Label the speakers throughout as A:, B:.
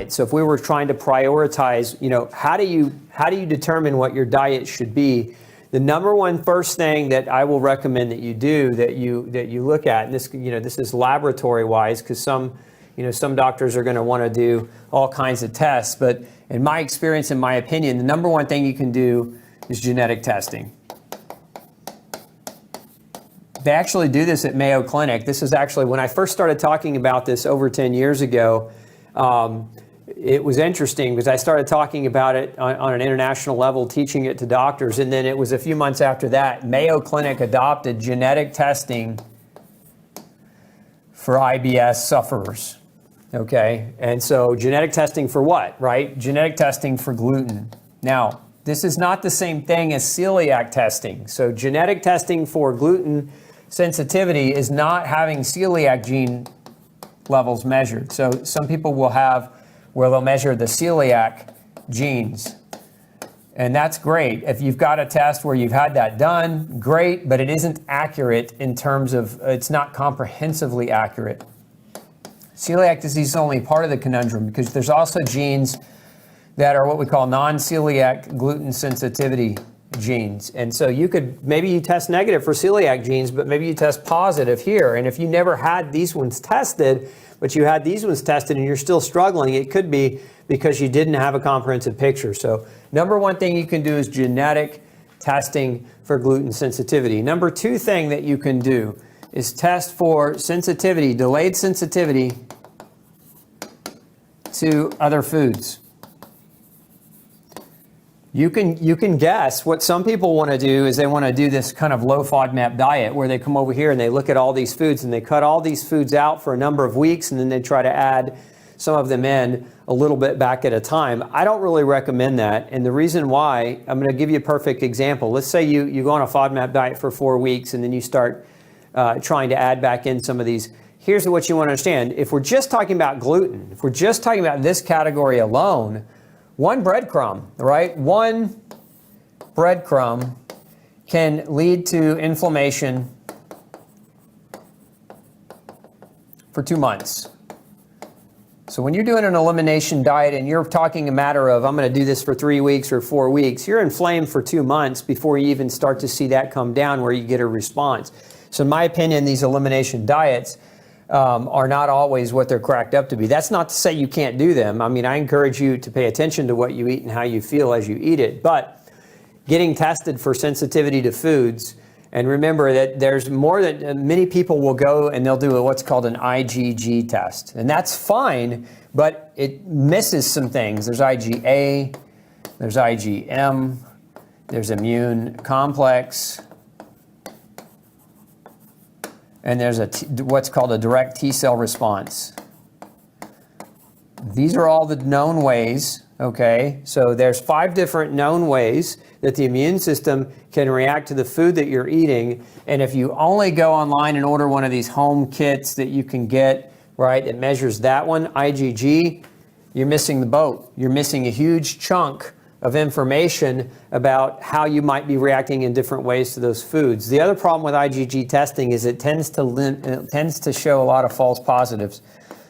A: diet. So if we were trying to prioritize, how do you determine what your diet should be? The number one first thing that I will recommend that you do, that you look at, and this is laboratory wise, because some doctors are going to want to do all kinds of tests, but in my experience, in my opinion, the number one thing you can do is genetic testing. They actually do this at Mayo Clinic. This is actually, when I first started talking about this over 10 years ago, it was interesting because I started talking about it on an international level, teaching it to doctors, and then it was a few months after that, Mayo Clinic adopted genetic testing for IBS sufferers, okay? And so genetic testing for what, right? Genetic testing for gluten. Now, this is not the same thing as celiac testing. So genetic testing for gluten sensitivity is not having celiac gene levels measured. So some people will have where they'll measure the celiac genes. And that's great. If you've got a test where you've had that done, great, but it isn't accurate in terms of, it's not comprehensively accurate. Celiac disease is only part of the conundrum because there's also genes that are what we call non-celiac gluten sensitivity genes. And so maybe you test negative for celiac genes, but maybe you test positive here. And if you never had these ones tested, but you had these ones tested and you're still struggling, it could be because you didn't have a comprehensive picture. So number one thing you can do is genetic testing for gluten sensitivity. Number two thing that you can do is test for sensitivity, delayed sensitivity to other foods. You can guess what some people want to do is they want to do this kind of low FODMAP diet where they come over here and they look at all these foods and they cut all these foods out for a number of weeks and then they try to add some of them in a little bit back at a time. I don't really recommend that. And the reason why, I'm going to give you a perfect example. Let's say you go on a FODMAP diet for 4 weeks and then you start trying to add back in some of these. Here's what you want to understand. If we're just talking about gluten, if we're just talking about this category alone, one breadcrumb, right? One breadcrumb can lead to inflammation for 2 months. So when you're doing an elimination diet and you're talking a matter of, I'm going to do this for 3 weeks or 4 weeks, you're inflamed for 2 months before you even start to see that come down where you get a response. So in my opinion, these elimination diets are not always what they're cracked up to be. That's not to say you can't do them. I mean, I encourage you to pay attention to what you eat and how you feel as you eat it. But getting tested for sensitivity to foods, and remember that there's more than, many people will go and they'll do what's called an IgG test. And that's fine, but it misses some things. There's IgA, there's IgM, there's immune complex, and there's what's called a direct T cell response. These are all the known ways, okay? So there's 5 different known ways that the immune system can react to the food that you're eating. And if you only go online and order one of these home kits that you can get, right, it measures that one, IgG, you're missing the boat. You're missing a huge chunk of information about how you might be reacting in different ways to those foods. The other problem with IgG testing is it tends to show a lot of false positives.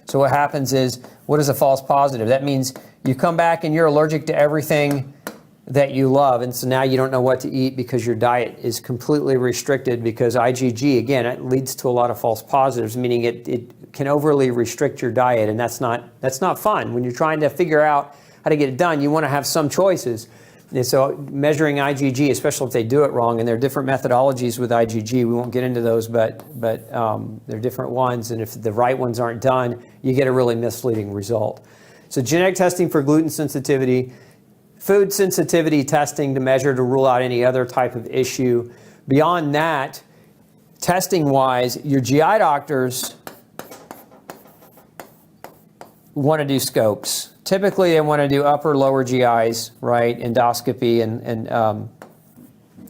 A: So what happens is, what is a false positive? That means you come back and you're allergic to everything that you love, and so now you don't know what to eat because your diet is completely restricted because IgG, again, it leads to a lot of false positives, meaning it can overly restrict your diet, and that's not fun. When you're trying to figure out how to get it done, you want to have some choices. And so measuring IgG, especially if they do it wrong, and there are different methodologies with IgG, we won't get into those, but there are different ones, and if the right ones aren't done, you get a really misleading result. So genetic testing for gluten sensitivity, food sensitivity testing to measure to rule out any other type of issue. Beyond that, testing-wise, your GI doctors want to do scopes. Typically, they want to do upper, lower GIs, right? Endoscopy and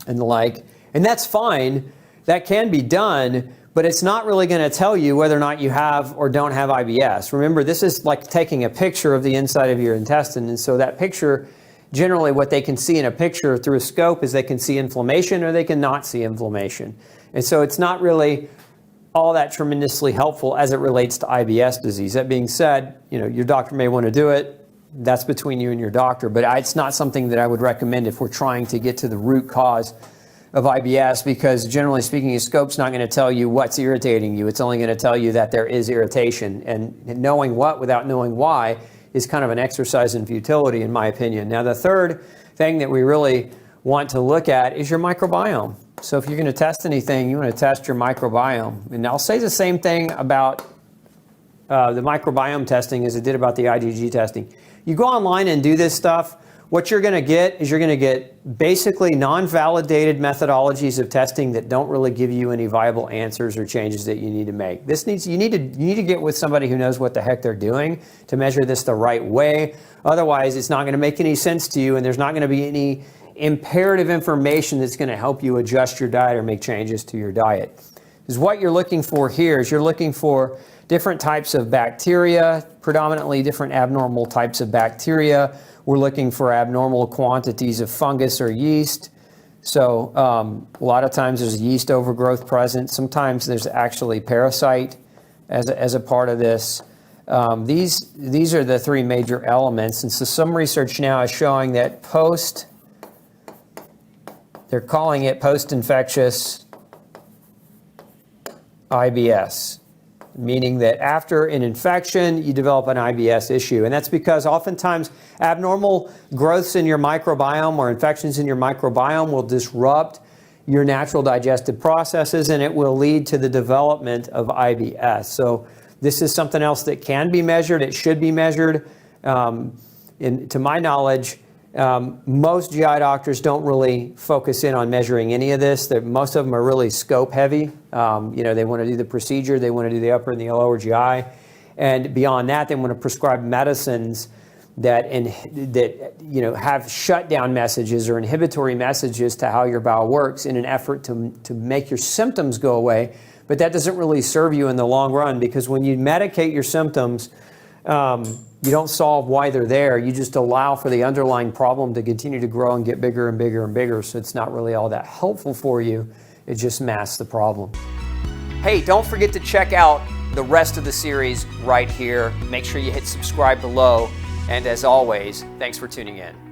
A: the like. And that's fine. That can be done, but it's not really going to tell you whether or not you have or don't have IBS. Remember, this is like taking a picture of the inside of your intestine. And so that picture, generally what they can see in a picture through a scope is they can see inflammation or they can not see inflammation. And so it's not really all that tremendously helpful as it relates to IBS disease. That being said, your doctor may want to do it. That's between you and your doctor, but it's not something that I would recommend if we're trying to get to the root cause of IBS, because generally speaking, a scope's not going to tell you what's irritating you. It's only going to tell you that there is irritation, and knowing what without knowing why is kind of an exercise in futility, in my opinion. Now, the third thing that we really want to look at is your microbiome. So if you're going to test anything, you want to test your microbiome. And I'll say the same thing about the microbiome testing as I did about the IgG testing. You go online and do this stuff, what you're going to get is you're going to get basically non-validated methodologies of testing that don't really give you any viable answers or changes that you need to make. You need to get with somebody who knows what the heck they're doing to measure this the right way. Otherwise, it's not going to make any sense to you, and there's not going to be any imperative information that's going to help you adjust your diet or make changes to your diet. Because what you're looking for here is you're looking for different types of bacteria, predominantly different abnormal types of bacteria. We're looking for abnormal quantities of fungus or yeast. So a lot of times there's yeast overgrowth present. Sometimes there's actually parasite as a part of this. These are the three major elements. And so some research now is showing that they're calling it post-infectious IBS, meaning that after an infection, you develop an IBS issue. And that's because oftentimes abnormal growths in your microbiome or infections in your microbiome will disrupt your natural digestive processes, and it will lead to the development of IBS. So this is something else that can be measured. It should be measured. To my knowledge, most GI doctors don't really focus in on measuring any of this. Most of them are really scope heavy. They want to do the procedure, they want to do the upper and the lower GI, and beyond that, they want to prescribe medicines that have shutdown messages or inhibitory messages to how your bowel works in an effort to make your symptoms go away. But that doesn't really serve you in the long run, because when you medicate your symptoms, you don't solve why they're there. You just allow for the underlying problem to continue to grow and get bigger and bigger and bigger. So it's not really all that helpful for you. It just masks the problem. Hey, don't forget to check out the rest of the series right here. Make sure you hit subscribe below. And as always, thanks for tuning in.